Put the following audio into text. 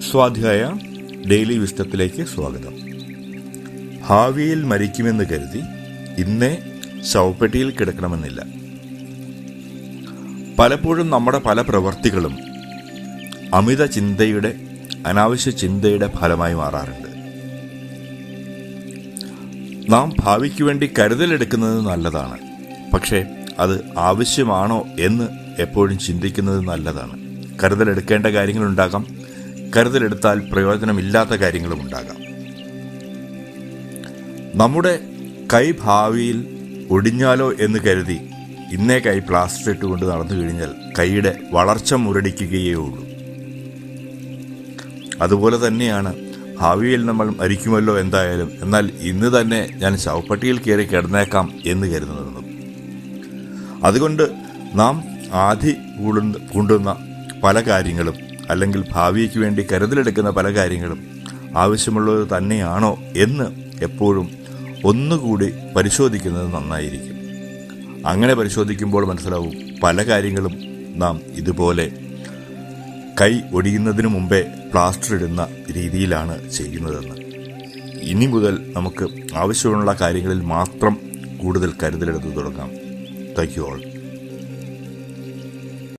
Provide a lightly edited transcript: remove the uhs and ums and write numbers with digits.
സ്വാധ്യായ ഡെയിലി വിസ്റ്റത്തിലേക്ക് സ്വാഗതം. ഭാവിയിൽ മരിക്കുമെന്ന് കരുതി ഇന്നേ ശവപ്പെട്ടിയിൽ കിടക്കണമെന്നില്ല. പലപ്പോഴും നമ്മുടെ പല പ്രവൃത്തികളും അമിത ചിന്തയുടെ, അനാവശ്യ ചിന്തയുടെ ഫലമായി മാറാറുണ്ട്. നാം ഭാവിക്ക് വേണ്ടി കരുതലെടുക്കുന്നത് നല്ലതാണ്, പക്ഷേ അത് ആവശ്യമാണോ എന്ന് എപ്പോഴും ചിന്തിക്കുന്നത് നല്ലതാണ്. കരുതലെടുക്കേണ്ട കാര്യങ്ങളുണ്ടാകാം, കരുതലെടുത്താൽ പ്രയോജനമില്ലാത്ത കാര്യങ്ങളും ഉണ്ടാകാം. നമ്മുടെ കൈ ഭാവിയിൽ ഒടിഞ്ഞാലോ എന്ന് കരുതി ഇന്നേ കൈ പ്ലാസ്റ്റർ ഇട്ടുകൊണ്ട് നടന്നു കഴിഞ്ഞാൽ കൈയുടെ വളർച്ച മുരടിക്കുകയേ ഉള്ളൂ. അതുപോലെ തന്നെയാണ് ഭാവിയിൽ നമ്മൾ മരിക്കുമല്ലോ എന്തായാലും, എന്നാൽ ഇന്ന് തന്നെ ഞാൻ ശവപ്പെട്ടിയിൽ കയറി കിടന്നേക്കാം എന്ന് കരുതുന്നതും. അതുകൊണ്ട് നാം ആധി കൊണ്ടുന്ന പല കാര്യങ്ങളും, അല്ലെങ്കിൽ ഭാവിക്ക് വേണ്ടി കരുതലെടുക്കുന്ന പല കാര്യങ്ങളും ആവശ്യമുള്ളത് തന്നെയാണോ എന്ന് എപ്പോഴും ഒന്നുകൂടി പരിശോധിക്കുന്നത് നന്നായിരിക്കും. അങ്ങനെ പരിശോധിക്കുമ്പോൾ മനസ്സിലാവും പല കാര്യങ്ങളും നാം ഇതുപോലെ കൈ ഒടിയുന്നതിന് മുമ്പേ പ്ലാസ്റ്റർ ഇടുന്ന രീതിയിലാണ് ചെയ്യുന്നതെന്ന്. ഇനി മുതൽ നമുക്ക് ആവശ്യമുള്ള കാര്യങ്ങളിൽ മാത്രം കൂടുതൽ കരുതലെടുത്ത് തുടങ്ങാം. Thank you all.